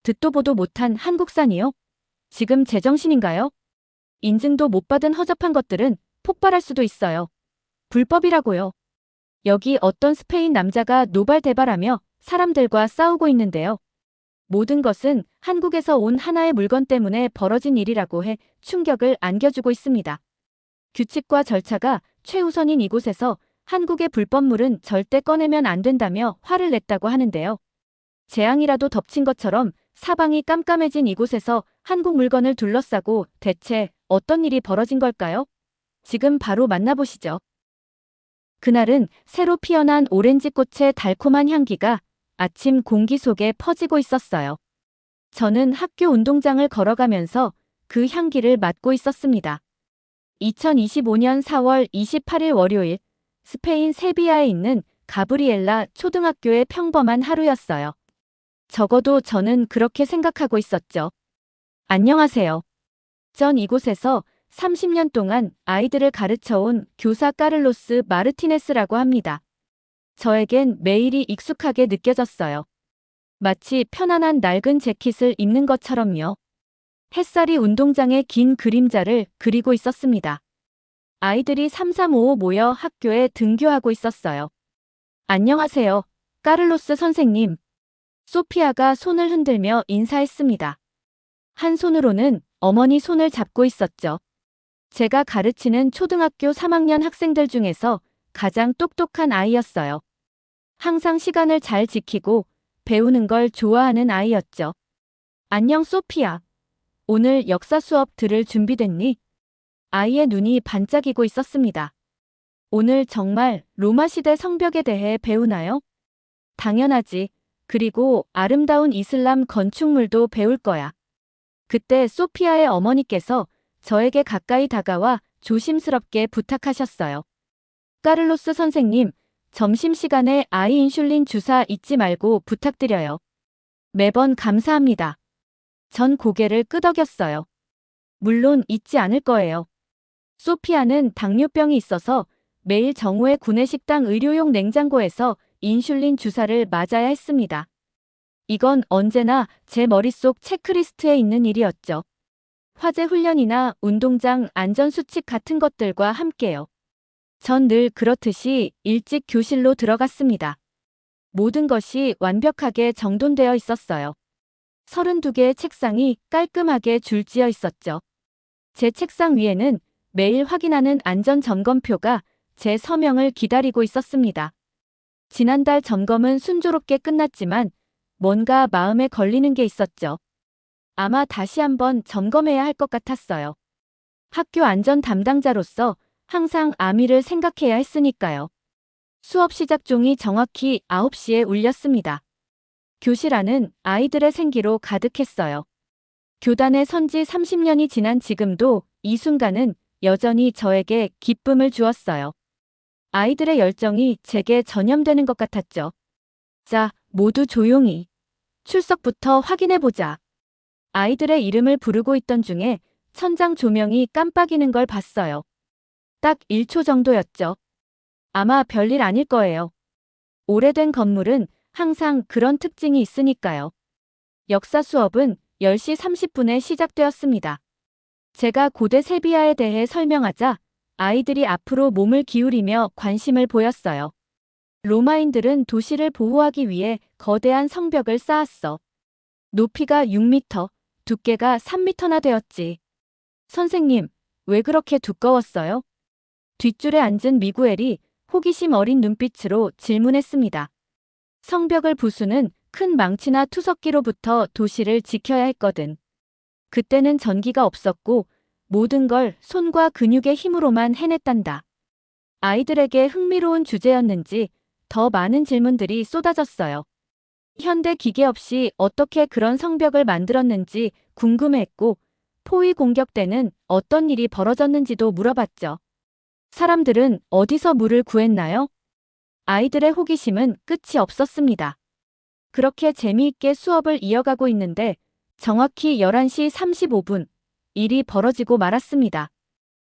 듣도 보도 못한 한국산이요? 지금 제정신인가요? 인증도 못 받은 허접한 것들은 폭발할 수도 있어요. 불법이라고요. 여기 어떤 스페인 남자가 노발대발하며 사람들과 싸우고 있는데요. 모든 것은 한국에서 온 하나의 물건 때문에 벌어진 일이라고 해 충격을 안겨주고 있습니다. 규칙과 절차가 최우선인 이곳에서 한국의 불법물은 절대 꺼내면 안 된다며 화를 냈다고 하는데요. 재앙이라도 덮친 것처럼 사방이 깜깜해진 이곳에서 한국 물건을 둘러싸고 대체 어떤 일이 벌어진 걸까요? 지금 바로 만나보시죠. 그날은 새로 피어난 오렌지 꽃의 달콤한 향기가 아침 공기 속에 퍼지고 있었어요. 저는 학교 운동장을 걸어가면서 그 향기를 맡고 있었습니다. 2025년 4월 28일 월요일, 스페인 세비야에 있는 가브리엘라 초등학교의 평범한 하루였어요. 적어도 저는 그렇게 생각하고 있었죠. 안녕하세요. 전 이곳에서 30년 동안 아이들을 가르쳐온 교사 까를로스 마르티네스라고 합니다. 저에겐 매일이 익숙하게 느껴졌어요. 마치 편안한 낡은 재킷을 입는 것처럼요. 햇살이 운동장의 긴 그림자를 그리고 있었습니다. 아이들이 3355 모여 학교에 등교하고 있었어요. 안녕하세요, 까를로스 선생님. 소피아가 손을 흔들며 인사했습니다. 한 손으로는 어머니 손을 잡고 있었죠. 제가 가르치는 초등학교 3학년 학생들 중에서 가장 똑똑한 아이였어요. 항상 시간을 잘 지키고 배우는 걸 좋아하는 아이였죠. 안녕 소피아. 오늘 역사 수업 들을 준비됐니? 아이의 눈이 반짝이고 있었습니다. 오늘 정말 로마 시대 성벽에 대해 배우나요? 당연하지. 그리고 아름다운 이슬람 건축물도 배울 거야. 그때 소피아의 어머니께서 저에게 가까이 다가와 조심스럽게 부탁하셨어요. 까를로스 선생님, 점심시간에 아이 인슐린 주사 잊지 말고 부탁드려요. 매번 감사합니다. 전 고개를 끄덕였어요. 물론 잊지 않을 거예요. 소피아는 당뇨병이 있어서 매일 정오에 구내식당 의료용 냉장고에서 인슐린 주사를 맞아야 했습니다. 이건 언제나 제 머릿속 체크리스트에 있는 일이었죠. 화재 훈련이나 운동장 안전수칙 같은 것들과 함께요. 전 늘 그렇듯이 일찍 교실로 들어갔습니다. 모든 것이 완벽하게 정돈되어 있었어요. 32개의 책상이 깔끔하게 줄지어 있었죠. 제 책상 위에는 매일 확인하는 안전점검표가 제 서명을 기다리고 있었습니다. 지난달 점검은 순조롭게 끝났지만 뭔가 마음에 걸리는 게 있었죠. 아마 다시 한번 점검해야 할 것 같았어요. 학교 안전 담당자로서 항상 암위를 생각해야 했으니까요. 수업 시작 종이 정확히 9시에 울렸습니다. 교실 안은 아이들의 생기로 가득했어요. 교단에 선지 30년이 지난 지금도 이 순간은 여전히 저에게 기쁨을 주었어요. 아이들의 열정이 제게 전염되는 것 같았죠. 자, 모두 조용히. 출석부터 확인해보자. 아이들의 이름을 부르고 있던 중에 천장 조명이 깜빡이는 걸 봤어요. 딱 1초 정도였죠. 아마 별일 아닐 거예요. 오래된 건물은 항상 그런 특징이 있으니까요. 역사 수업은 10시 30분에 시작되었습니다. 제가 고대 세비야에 대해 설명하자 아이들이 앞으로 몸을 기울이며 관심을 보였어요. 로마인들은 도시를 보호하기 위해 거대한 성벽을 쌓았어. 높이가 6m, 두께가 3m나 되었지. 선생님, 왜 그렇게 두꺼웠어요? 뒷줄에 앉은 미구엘이 호기심 어린 눈빛으로 질문했습니다. 성벽을 부수는 큰 망치나 투석기로부터 도시를 지켜야 했거든. 그때는 전기가 없었고 모든 걸 손과 근육의 힘으로만 해냈단다. 아이들에게 흥미로운 주제였는지 더 많은 질문들이 쏟아졌어요. 현대 기계 없이 어떻게 그런 성벽을 만들었는지 궁금해했고 포위 공격 때는 어떤 일이 벌어졌는지도 물어봤죠. 사람들은 어디서 물을 구했나요? 아이들의 호기심은 끝이 없었습니다. 그렇게 재미있게 수업을 이어가고 있는데 정확히 11시 35분, 일이 벌어지고 말았습니다.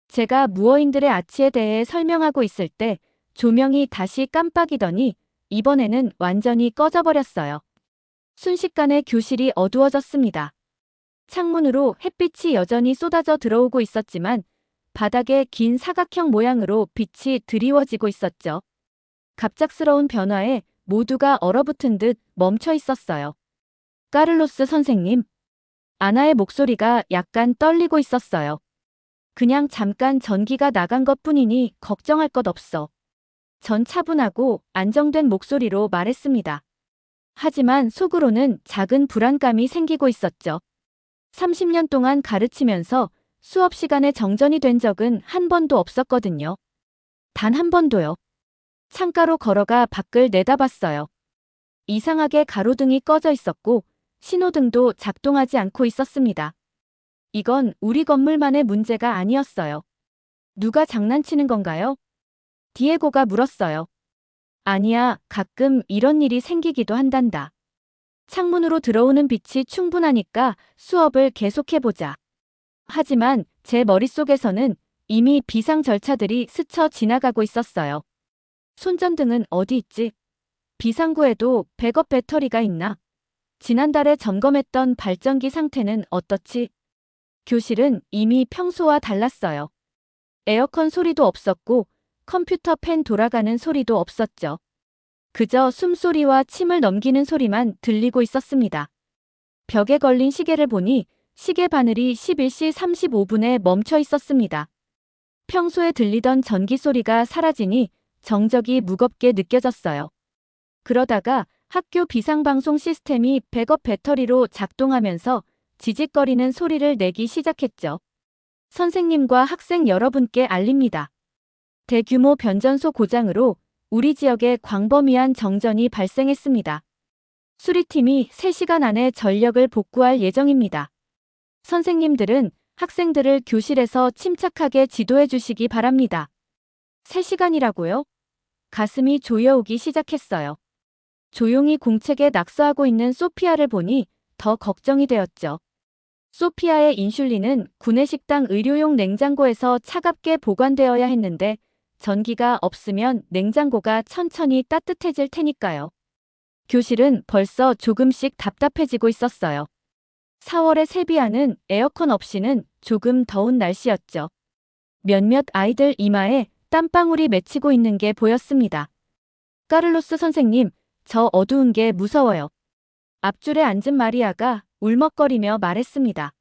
제가 무어인들의 아치에 대해 설명하고 있을 때 조명이 다시 깜빡이더니 이번에는 완전히 꺼져버렸어요. 순식간에 교실이 어두워졌습니다. 창문으로 햇빛이 여전히 쏟아져 들어오고 있었지만 바닥에 긴 사각형 모양으로 빛이 드리워지고 있었죠. 갑작스러운 변화에 모두가 얼어붙은 듯 멈춰 있었어요. 까를로스 선생님. 아나의 목소리가 약간 떨리고 있었어요. 그냥 잠깐 전기가 나간 것뿐이니 걱정할 것 없어. 전 차분하고 안정된 목소리로 말했습니다. 하지만 속으로는 작은 불안감이 생기고 있었죠. 30년 동안 가르치면서 수업 시간에 정전이 된 적은 한 번도 없었거든요. 단 한 번도요. 창가로 걸어가 밖을 내다봤어요. 이상하게 가로등이 꺼져 있었고 신호등도 작동하지 않고 있었습니다. 이건 우리 건물만의 문제가 아니었어요. 누가 장난치는 건가요? 디에고가 물었어요. 아니야, 가끔 이런 일이 생기기도 한단다. 창문으로 들어오는 빛이 충분하니까 수업을 계속해보자. 하지만 제 머릿속에서는 이미 비상 절차들이 스쳐 지나가고 있었어요. 손전등은 어디 있지? 비상구에도 백업 배터리가 있나? 지난달에 점검했던 발전기 상태는 어떻지? 교실은 이미 평소와 달랐어요. 에어컨 소리도 없었고 컴퓨터 펜 돌아가는 소리도 없었죠. 그저 숨소리와 침을 넘기는 소리만 들리고 있었습니다. 벽에 걸린 시계를 보니 시계 바늘이 11시 35분에 멈춰 있었습니다. 평소에 들리던 전기 소리가 사라지니 정적이 무겁게 느껴졌어요. 그러다가 학교 비상방송 시스템이 백업 배터리로 작동하면서 지직거리는 소리를 내기 시작했죠. 선생님과 학생 여러분께 알립니다. 대규모 변전소 고장으로 우리 지역에 광범위한 정전이 발생했습니다. 수리팀이 3시간 안에 전력을 복구할 예정입니다. 선생님들은 학생들을 교실에서 침착하게 지도해 주시기 바랍니다. 3시간이라고요? 가슴이 조여오기 시작했어요. 조용히 공책에 낙서하고 있는 소피아를 보니 더 걱정이 되었죠. 소피아의 인슐린은 구내식당 의료용 냉장고에서 차갑게 보관되어야 했는데 전기가 없으면 냉장고가 천천히 따뜻해질 테니까요. 교실은 벌써 조금씩 답답해지고 있었어요. 4월의 세비야는 에어컨 없이는 조금 더운 날씨였죠. 몇몇 아이들 이마에 땀방울이 맺히고 있는 게 보였습니다. 까를로스 선생님, 저 어두운 게 무서워요. 앞줄에 앉은 마리아가 울먹거리며 말했습니다.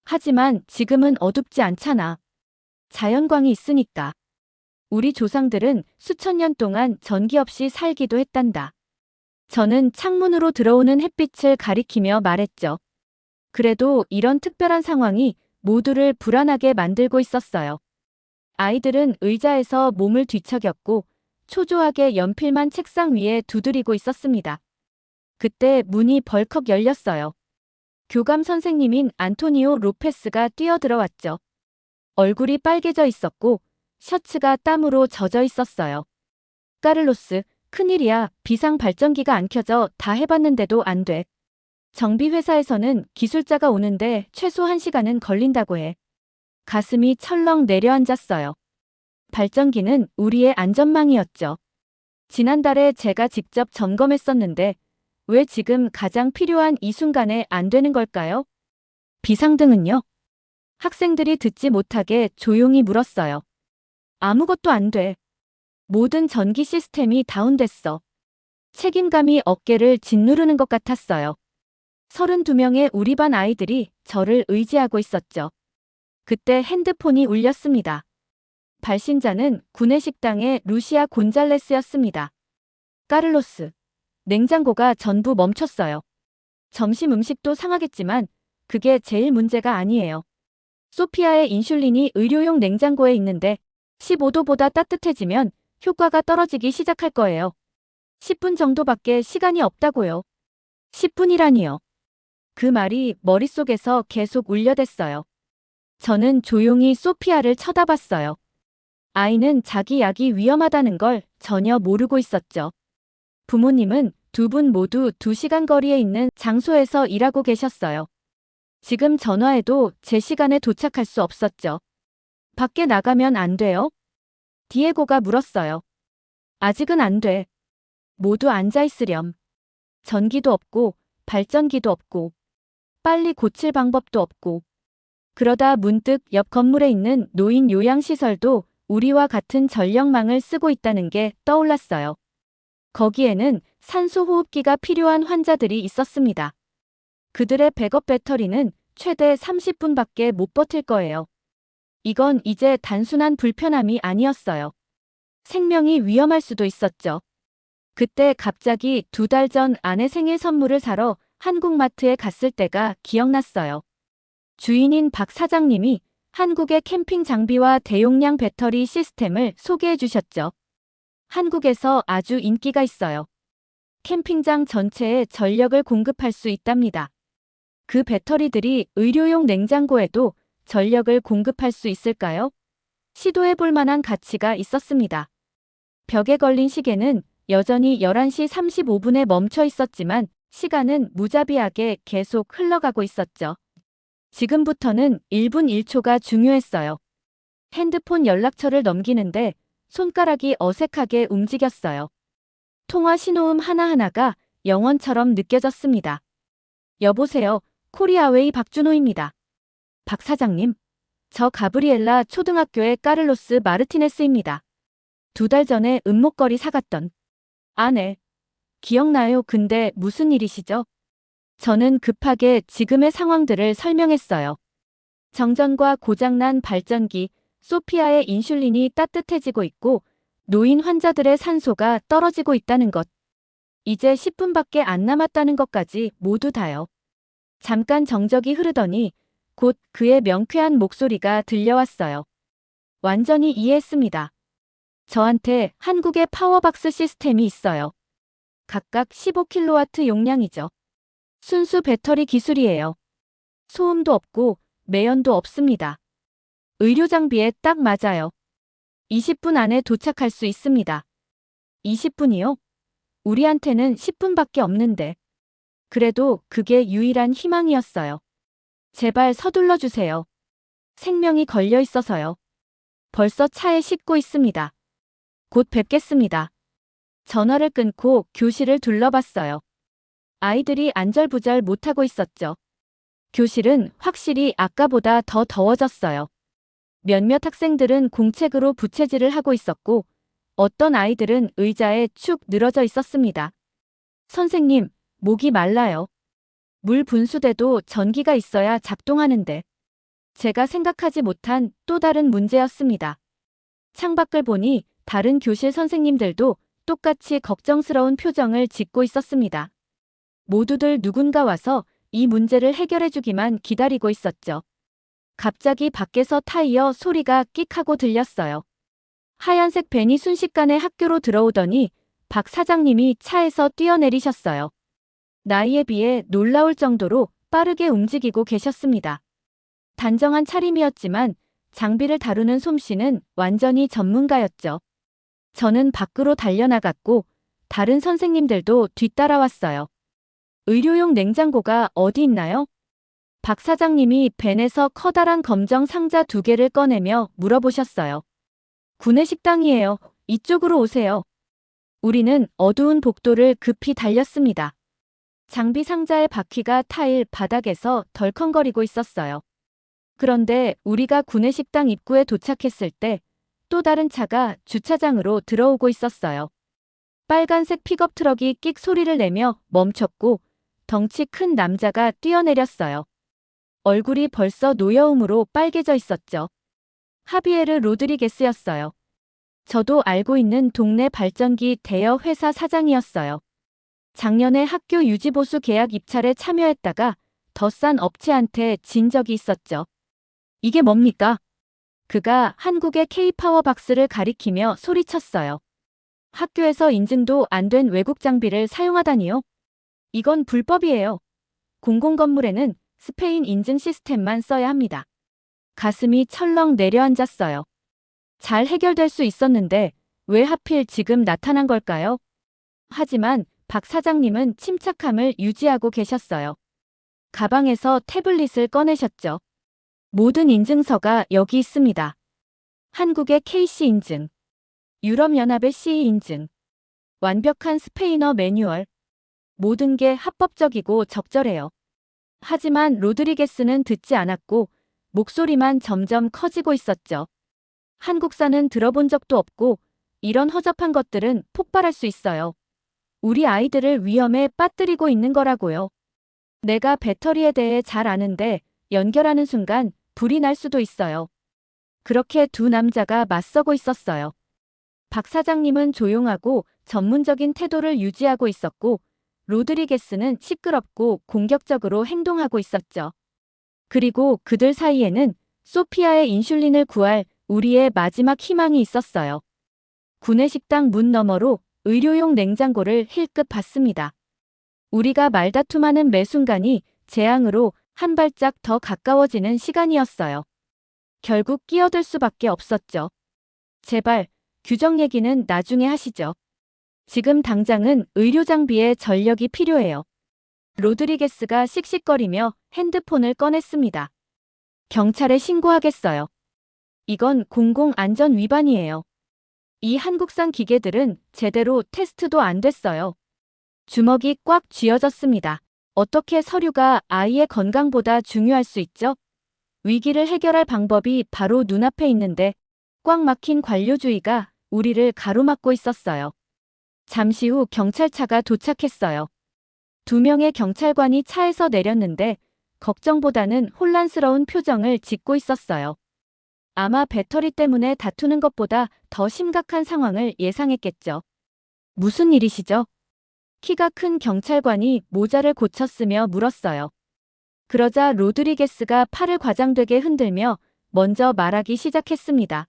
하지만 지금은 어둡지 않잖아. 자연광이 있으니까. 우리 조상들은 수천 년 동안 전기 없이 살기도 했단다. 저는 창문으로 들어오는 햇빛을 가리키며 말했죠. 그래도 이런 특별한 상황이 모두를 불안하게 만들고 있었어요. 아이들은 의자에서 몸을 뒤척였고 초조하게 연필만 책상 위에 두드리고 있었습니다. 그때 문이 벌컥 열렸어요. 교감 선생님인 안토니오 로페스가 뛰어들어왔죠. 얼굴이 빨개져 있었고 셔츠가 땀으로 젖어 있었어요. 까를로스, 큰일이야. 비상 발전기가 안 켜져. 다 해봤는데도 안 돼. 정비 회사에서는 기술자가 오는데 최소 1시간은 걸린다고 해. 가슴이 철렁 내려앉았어요. 발전기는 우리의 안전망이었죠. 지난달에 제가 직접 점검했었는데 왜 지금 가장 필요한 이 순간에 안 되는 걸까요? 비상등은요? 학생들이 듣지 못하게 조용히 물었어요. 아무것도 안 돼. 모든 전기 시스템이 다운됐어. 책임감이 어깨를 짓누르는 것 같았어요. 32명의 우리 반 아이들이 저를 의지하고 있었죠. 그때 핸드폰이 울렸습니다. 발신자는 구내식당의 루시아 곤잘레스였습니다. 까를로스, 냉장고가 전부 멈췄어요. 점심 음식도 상하겠지만 그게 제일 문제가 아니에요. 소피아의 인슐린이 의료용 냉장고에 있는데 15도보다 따뜻해지면 효과가 떨어지기 시작할 거예요. 10분 정도밖에 시간이 없다고요. 10분이라니요. 그 말이 머릿속에서 계속 울려댔어요. 저는 조용히 소피아를 쳐다봤어요. 아이는 자기 약이 위험하다는 걸 전혀 모르고 있었죠. 부모님은 두 분 모두 2시간 거리에 있는 장소에서 일하고 계셨어요. 지금 전화해도 제 시간에 도착할 수 없었죠. 밖에 나가면 안 돼요? 디에고가 물었어요. 아직은 안 돼. 모두 앉아 있으렴. 전기도 없고 발전기도 없고 빨리 고칠 방법도 없고 그러다 문득 옆 건물에 있는 노인 요양시설도 우리와 같은 전력망을 쓰고 있다는 게 떠올랐어요. 거기에는 산소 호흡기가 필요한 환자들이 있었습니다. 그들의 백업 배터리는 최대 30분밖에 못 버틸 거예요. 이건 이제 단순한 불편함이 아니었어요. 생명이 위험할 수도 있었죠. 그때 갑자기 2달 전 아내 생일 선물을 사러 한국마트에 갔을 때가 기억났어요. 주인인 박 사장님이 한국의 캠핑 장비와 대용량 배터리 시스템을 소개해 주셨죠. 한국에서 아주 인기가 있어요. 캠핑장 전체에 전력을 공급할 수 있답니다. 그 배터리들이 의료용 냉장고에도 전력을 공급할 수 있을까요? 시도해 볼 만한 가치가 있었습니다. 벽에 걸린 시계는 여전히 11시 35분에 멈춰 있었지만 시간은 무자비하게 계속 흘러가고 있었죠. 지금부터는 1분 1초가 중요했어요. 핸드폰 연락처를 넘기는데 손가락이 어색하게 움직였어요. 통화 신호음 하나하나가 영원처럼 느껴졌습니다. 여보세요, 코리아웨이 박준호입니다. 박 사장님, 저 가브리엘라 초등학교의 까를로스 마르티네스입니다. 2달 전에 은목걸이 사갔던. 네. 기억나요. 근데 무슨 일이시죠? 저는 급하게 지금의 상황들을 설명했어요. 정전과 고장난 발전기, 소피아의 인슐린이 따뜻해지고 있고 노인 환자들의 산소가 떨어지고 있다는 것. 이제 10분밖에 안 남았다는 것까지 모두 다요. 잠깐 정적이 흐르더니 곧 그의 명쾌한 목소리가 들려왔어요. 완전히 이해했습니다. 저한테 한국의 파워박스 시스템이 있어요. 각각 15kW 용량이죠. 순수 배터리 기술이에요. 소음도 없고 매연도 없습니다. 의료 장비에 딱 맞아요. 20분 안에 도착할 수 있습니다. 20분이요? 우리한테는 10분밖에 없는데. 그래도 그게 유일한 희망이었어요. 제발 서둘러 주세요. 생명이 걸려 있어서요. 벌써 차에 싣고 있습니다. 곧 뵙겠습니다. 전화를 끊고 교실을 둘러봤어요. 아이들이 안절부절 못하고 있었죠. 교실은 확실히 아까보다 더 더워졌어요. 몇몇 학생들은 공책으로 부채질을 하고 있었고 어떤 아이들은 의자에 축 늘어져 있었습니다. 선생님, 목이 말라요. 물 분수대도 전기가 있어야 작동하는데. 제가 생각하지 못한 또 다른 문제였습니다. 창밖을 보니 다른 교실 선생님들도 똑같이 걱정스러운 표정을 짓고 있었습니다. 모두들 누군가 와서 이 문제를 해결해주기만 기다리고 있었죠. 갑자기 밖에서 타이어 소리가 끽 하고 들렸어요. 하얀색 밴이 순식간에 학교로 들어오더니 박 사장님이 차에서 뛰어내리셨어요. 나이에 비해 놀라울 정도로 빠르게 움직이고 계셨습니다. 단정한 차림이었지만 장비를 다루는 솜씨는 완전히 전문가였죠. 저는 밖으로 달려나갔고 다른 선생님들도 뒤따라왔어요. 의료용 냉장고가 어디 있나요? 박 사장님이 밴에서 커다란 검정 상자 2개를 꺼내며 물어보셨어요. 구내식당이에요. 이쪽으로 오세요. 우리는 어두운 복도를 급히 달렸습니다. 장비 상자의 바퀴가 타일 바닥에서 덜컹거리고 있었어요. 그런데 우리가 구내식당 입구에 도착했을 때 또 다른 차가 주차장으로 들어오고 있었어요. 빨간색 픽업 트럭이 끽 소리를 내며 멈췄고 덩치 큰 남자가 뛰어내렸어요. 얼굴이 벌써 노여움으로 빨개져 있었죠. 하비에르 로드리게스였어요. 저도 알고 있는 동네 발전기 대여 회사 사장이었어요. 작년에 학교 유지보수 계약 입찰에 참여했다가 더 싼 업체한테 진 적이 있었죠. 이게 뭡니까? 그가 한국의 K-파워박스를 가리키며 소리쳤어요. 학교에서 인증도 안 된 외국 장비를 사용하다니요? 이건 불법이에요. 공공건물에는 스페인 인증 시스템만 써야 합니다. 가슴이 철렁 내려앉았어요. 잘 해결될 수 있었는데 왜 하필 지금 나타난 걸까요? 하지만 박 사장님은 침착함을 유지하고 계셨어요. 가방에서 태블릿을 꺼내셨죠. 모든 인증서가 여기 있습니다. 한국의 KC 인증, 유럽연합의 CE 인증, 완벽한 스페인어 매뉴얼. 모든 게 합법적이고 적절해요. 하지만 로드리게스는 듣지 않았고 목소리만 점점 커지고 있었죠. 한국산은 들어본 적도 없고 이런 허접한 것들은 폭발할 수 있어요. 우리 아이들을 위험에 빠뜨리고 있는 거라고요. 내가 배터리에 대해 잘 아는데 연결하는 순간 불이 날 수도 있어요. 그렇게 두 남자가 맞서고 있었어요. 박 사장님은 조용하고 전문적인 태도를 유지하고 있었고 로드리게스는 시끄럽고 공격적으로 행동하고 있었죠. 그리고 그들 사이에는 소피아의 인슐린을 구할 우리의 마지막 희망이 있었어요. 구내식당 문 너머로 의료용 냉장고를 힐끗 봤습니다. 우리가 말다툼하는 매 순간이 재앙으로 한 발짝 더 가까워지는 시간이었어요. 결국 끼어들 수밖에 없었죠. 제발, 규정 얘기는 나중에 하시죠. 지금 당장은 의료 장비에 전력이 필요해요. 로드리게스가 씩씩거리며 핸드폰을 꺼냈습니다. 경찰에 신고하겠어요. 이건 공공안전 위반이에요. 이 한국산 기계들은 제대로 테스트도 안 됐어요. 주먹이 꽉 쥐어졌습니다. 어떻게 서류가 아이의 건강보다 중요할 수 있죠? 위기를 해결할 방법이 바로 눈앞에 있는데 꽉 막힌 관료주의가 우리를 가로막고 있었어요. 잠시 후 경찰차가 도착했어요. 2명의 경찰관이 차에서 내렸는데 걱정보다는 혼란스러운 표정을 짓고 있었어요. 아마 배터리 때문에 다투는 것보다 더 심각한 상황을 예상했겠죠. 무슨 일이시죠? 키가 큰 경찰관이 모자를 고쳤으며 물었어요. 그러자 로드리게스가 팔을 과장되게 흔들며 먼저 말하기 시작했습니다.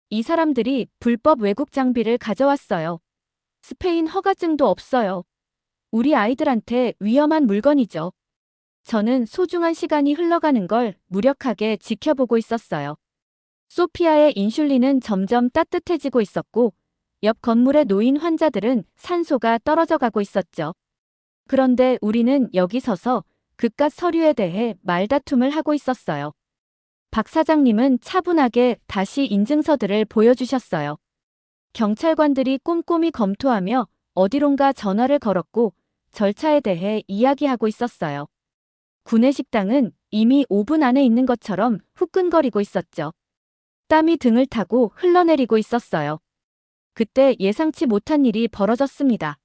이 사람들이 불법 외국 장비를 가져왔어요. 스페인 허가증도 없어요. 우리 아이들한테 위험한 물건이죠. 저는 소중한 시간이 흘러가는 걸 무력하게 지켜보고 있었어요. 소피아의 인슐린은 점점 따뜻해지고 있었고 옆 건물에 놓인 환자들은 산소가 떨어져 가고 있었죠. 그런데 우리는 여기 서서 그깟 서류에 대해 말다툼을 하고 있었어요. 박 사장님은 차분하게 다시 인증서들을 보여주셨어요. 경찰관들이 꼼꼼히 검토하며 어디론가 전화를 걸었고 절차에 대해 이야기하고 있었어요. 구내식당은 이미 5분 안에 있는 것처럼 후끈거리고 있었죠. 땀이 등을 타고 흘러내리고 있었어요. 그때 예상치 못한 일이 벌어졌습니다.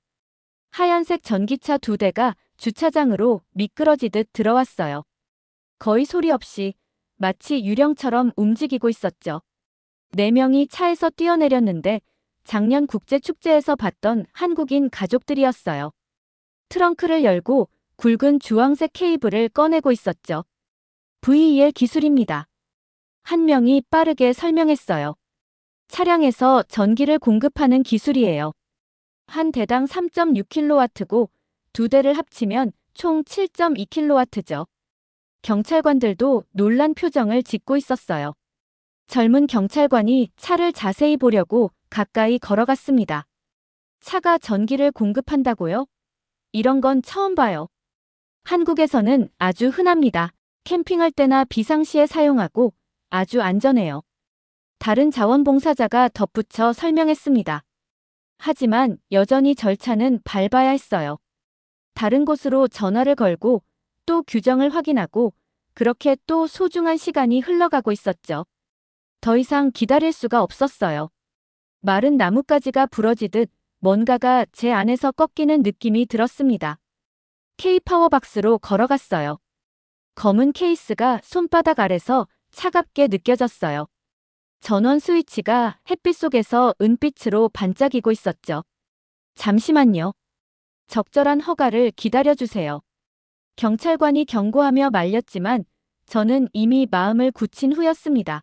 하얀색 전기차 2대가 주차장으로 미끄러지듯 들어왔어요. 거의 소리 없이 마치 유령처럼 움직이고 있었죠. 4명이 차에서 뛰어내렸는데 작년 국제축제에서 봤던 한국인 가족들이었어요. 트렁크를 열고 굵은 주황색 케이블을 꺼내고 있었죠. VEL 기술입니다. 한 명이 빠르게 설명했어요. 차량에서 전기를 공급하는 기술이에요. 한 대당 3.6kW고 2대를 합치면 총 7.2kW죠. 경찰관들도 놀란 표정을 짓고 있었어요. 젊은 경찰관이 차를 자세히 보려고 가까이 걸어갔습니다. 차가 전기를 공급한다고요? 이런 건 처음 봐요. 한국에서는 아주 흔합니다. 캠핑할 때나 비상시에 사용하고 아주 안전해요. 다른 자원봉사자가 덧붙여 설명했습니다. 하지만 여전히 절차는 밟아야 했어요. 다른 곳으로 전화를 걸고 또 규정을 확인하고 그렇게 또 소중한 시간이 흘러가고 있었죠. 더 이상 기다릴 수가 없었어요. 마른 나뭇가지가 부러지듯 뭔가가 제 안에서 꺾이는 느낌이 들었습니다. K-파워박스로 걸어갔어요. 검은 케이스가 손바닥 아래서 차갑게 느껴졌어요. 전원 스위치가 햇빛 속에서 은빛으로 반짝이고 있었죠. 잠시만요. 적절한 허가를 기다려주세요. 경찰관이 경고하며 말렸지만 저는 이미 마음을 굳힌 후였습니다.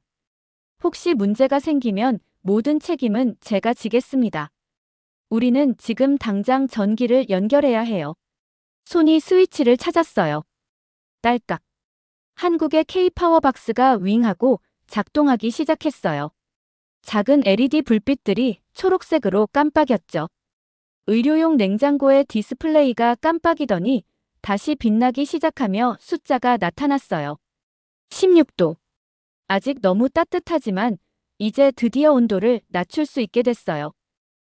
혹시 문제가 생기면 모든 책임은 제가 지겠습니다. 우리는 지금 당장 전기를 연결해야 해요. 손이 스위치를 찾았어요. 딸깍. 한국의 K-파워박스가 윙하고 작동하기 시작했어요. 작은 LED 불빛들이 초록색으로 깜빡였죠. 의료용 냉장고의 디스플레이가 깜빡이더니 다시 빛나기 시작하며 숫자가 나타났어요. 16도. 아직 너무 따뜻하지만 이제 드디어 온도를 낮출 수 있게 됐어요.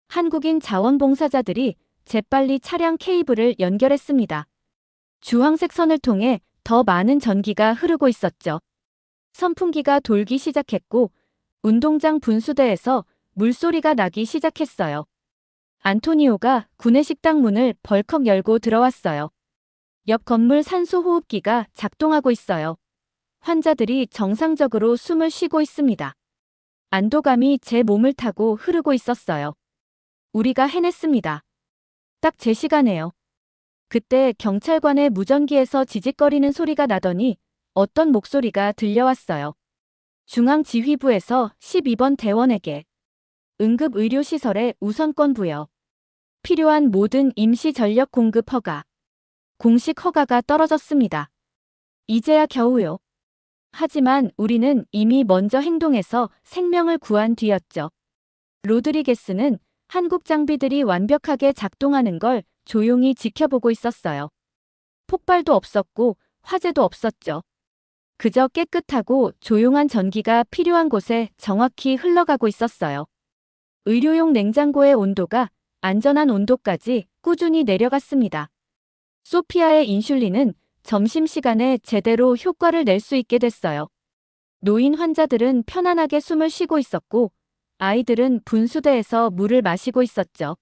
한국인 자원봉사자들이 재빨리 차량 케이블을 연결했습니다. 주황색 선을 통해 더 많은 전기가 흐르고 있었죠. 선풍기가 돌기 시작했고 운동장 분수대에서 물소리가 나기 시작했어요. 안토니오가 구내식당 문을 벌컥 열고 들어왔어요. 옆 건물 산소호흡기가 작동하고 있어요. 환자들이 정상적으로 숨을 쉬고 있습니다. 안도감이 제 몸을 타고 흐르고 있었어요. 우리가 해냈습니다. 딱 제 시간에요. 그때 경찰관의 무전기에서 지직거리는 소리가 나더니 어떤 목소리가 들려왔어요. 중앙지휘부에서 12번 대원에게 응급의료시설에 우선권 부여. 필요한 모든 임시 전력 공급 허가. 공식 허가가 떨어졌습니다. 이제야 겨우요. 하지만 우리는 이미 먼저 행동해서 생명을 구한 뒤였죠. 로드리게스는 한국 장비들이 완벽하게 작동하는 걸 조용히 지켜보고 있었어요. 폭발도 없었고 화재도 없었죠. 그저 깨끗하고 조용한 전기가 필요한 곳에 정확히 흘러가고 있었어요. 의료용 냉장고의 온도가 안전한 온도까지 꾸준히 내려갔습니다. 소피아의 인슐린은 점심시간에 제대로 효과를 낼 수 있게 됐어요. 노인 환자들은 편안하게 숨을 쉬고 있었고 아이들은 분수대에서 물을 마시고 있었죠.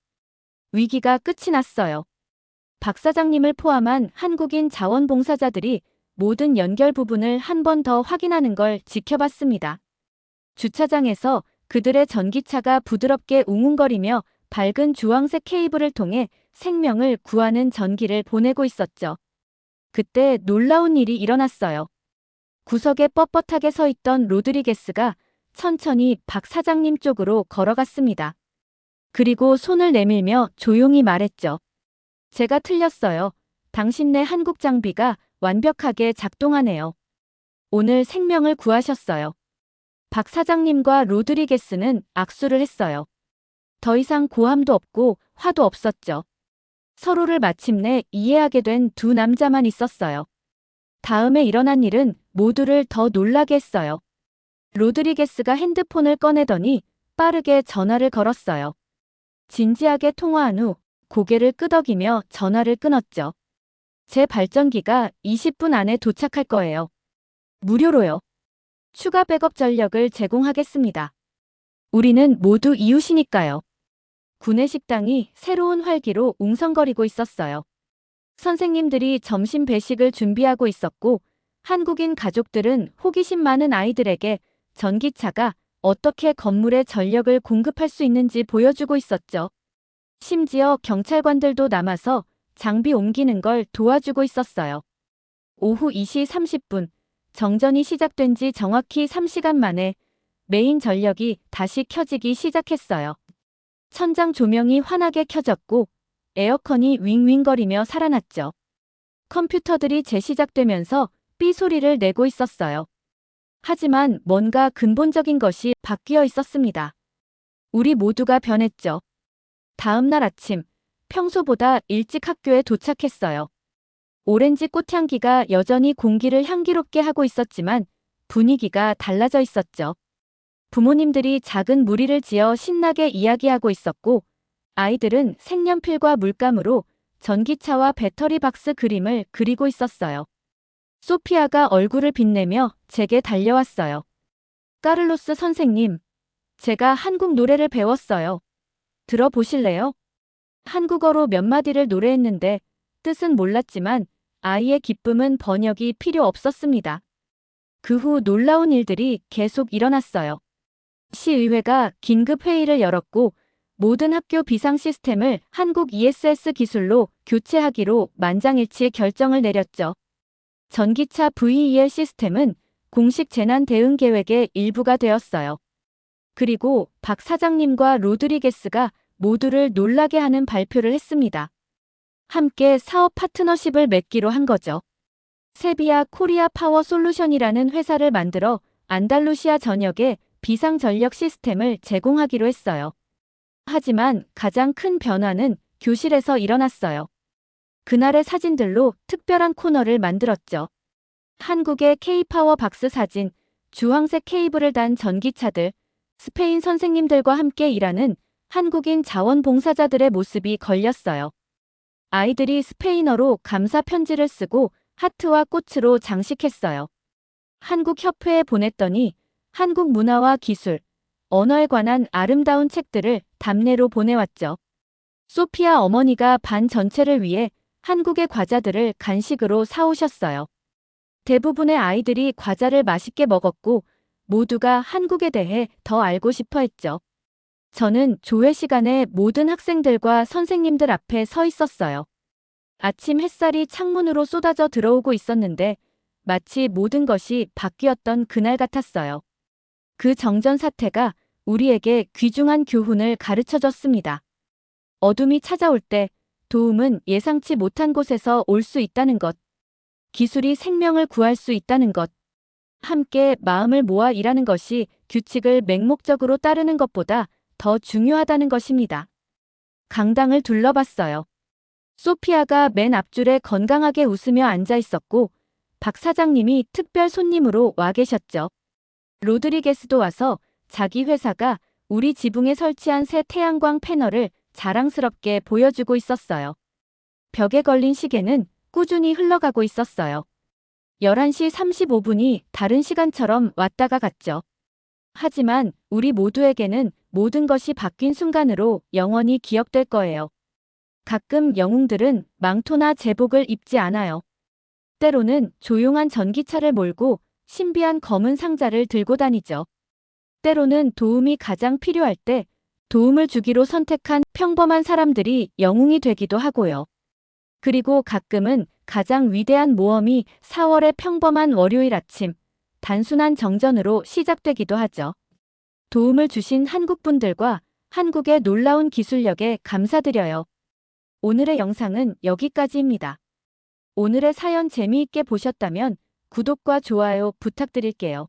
위기가 끝이 났어요. 박 사장님을 포함한 한국인 자원봉사자들이 모든 연결 부분을 한 번 더 확인하는 걸 지켜봤습니다. 주차장에서 그들의 전기차가 부드럽게 웅웅거리며 밝은 주황색 케이블을 통해 생명을 구하는 전기를 보내고 있었죠. 그때 놀라운 일이 일어났어요. 구석에 뻣뻣하게 서 있던 로드리게스가 천천히 박 사장님 쪽으로 걸어갔습니다. 그리고 손을 내밀며 조용히 말했죠. 제가 틀렸어요. 당신네 한국 장비가 완벽하게 작동하네요. 오늘 생명을 구하셨어요. 박 사장님과 로드리게스는 악수를 했어요. 더 이상 고함도 없고 화도 없었죠. 서로를 마침내 이해하게 된 두 남자만 있었어요. 다음에 일어난 일은 모두를 더 놀라게 했어요. 로드리게스가 핸드폰을 꺼내더니 빠르게 전화를 걸었어요. 진지하게 통화한 후 고개를 끄덕이며 전화를 끊었죠. 제 발전기가 20분 안에 도착할 거예요. 무료로요. 추가 백업 전력을 제공하겠습니다. 우리는 모두 이웃이니까요. 구내식당이 새로운 활기로 웅성거리고 있었어요. 선생님들이 점심 배식을 준비하고 있었고 한국인 가족들은 호기심 많은 아이들에게 전기차가 어떻게 건물에 전력을 공급할 수 있는지 보여주고 있었죠. 심지어 경찰관들도 남아서 장비 옮기는 걸 도와주고 있었어요. 오후 2시 30분, 정전이 시작된 지 정확히 3시간 만에 메인 전력이 다시 켜지기 시작했어요. 천장 조명이 환하게 켜졌고 에어컨이 윙윙거리며 살아났죠. 컴퓨터들이 재시작되면서 삐 소리를 내고 있었어요. 하지만 뭔가 근본적인 것이 바뀌어 있었습니다. 우리 모두가 변했죠. 다음 날 아침, 평소보다 일찍 학교에 도착했어요. 오렌지 꽃향기가 여전히 공기를 향기롭게 하고 있었지만 분위기가 달라져 있었죠. 부모님들이 작은 무리를 지어 신나게 이야기하고 있었고 아이들은 색연필과 물감으로 전기차와 배터리 박스 그림을 그리고 있었어요. 소피아가 얼굴을 빛내며 제게 달려왔어요. 까를로스 선생님, 제가 한국 노래를 배웠어요. 들어보실래요? 한국어로 몇 마디를 노래했는데 뜻은 몰랐지만 아이의 기쁨은 번역이 필요 없었습니다. 그 후 놀라운 일들이 계속 일어났어요. 시의회가 긴급 회의를 열었고 모든 학교 비상 시스템을 한국 ESS 기술로 교체하기로 만장일치 결정을 내렸죠. 전기차 VEL 시스템은 공식 재난 대응 계획의 일부가 되었어요. 그리고 박 사장님과 로드리게스가 모두를 놀라게 하는 발표를 했습니다. 함께 사업 파트너십을 맺기로 한 거죠. 세비야 코리아 파워 솔루션이라는 회사를 만들어 안달루시아 전역에 비상전력 시스템을 제공하기로 했어요. 하지만 가장 큰 변화는 교실에서 일어났어요. 그날의 사진들로 특별한 코너를 만들었죠. 한국의 K-파워 박스 사진, 주황색 케이블을 단 전기차들, 스페인 선생님들과 함께 일하는 한국인 자원봉사자들의 모습이 걸렸어요. 아이들이 스페인어로 감사 편지를 쓰고 하트와 꽃으로 장식했어요. 한국 협회에 보냈더니 한국 문화와 기술, 언어에 관한 아름다운 책들을 답례로 보내왔죠. 소피아 어머니가 반 전체를 위해 한국의 과자들을 간식으로 사오셨어요. 대부분의 아이들이 과자를 맛있게 먹었고 모두가 한국에 대해 더 알고 싶어 했죠. 저는 조회 시간에 모든 학생들과 선생님들 앞에 서 있었어요. 아침 햇살이 창문으로 쏟아져 들어오고 있었는데 마치 모든 것이 바뀌었던 그날 같았어요. 그 정전 사태가 우리에게 귀중한 교훈을 가르쳐줬습니다. 어둠이 찾아올 때 도움은 예상치 못한 곳에서 올 수 있다는 것. 기술이 생명을 구할 수 있다는 것. 함께 마음을 모아 일하는 것이 규칙을 맹목적으로 따르는 것보다 더 중요하다는 것입니다. 강당을 둘러봤어요. 소피아가 맨 앞줄에 건강하게 웃으며 앉아 있었고 박 사장님이 특별 손님으로 와 계셨죠. 로드리게스도 와서 자기 회사가 우리 지붕에 설치한 새 태양광 패널을 자랑스럽게 보여주고 있었어요. 벽에 걸린 시계는 꾸준히 흘러가고 있었어요. 11시 35분이 다른 시간처럼 왔다가 갔죠. 하지만 우리 모두에게는 모든 것이 바뀐 순간으로 영원히 기억될 거예요. 가끔 영웅들은 망토나 제복을 입지 않아요. 때로는 조용한 전기차를 몰고 신비한 검은 상자를 들고 다니죠. 때로는 도움이 가장 필요할 때 도움을 주기로 선택한 평범한 사람들이 영웅이 되기도 하고요. 그리고 가끔은 가장 위대한 모험이 4월의 평범한 월요일 아침, 단순한 정전으로 시작되기도 하죠. 도움을 주신 한국분들과 한국의 놀라운 기술력에 감사드려요. 오늘의 영상은 여기까지입니다. 오늘의 사연 재미있게 보셨다면 구독과 좋아요 부탁드릴게요.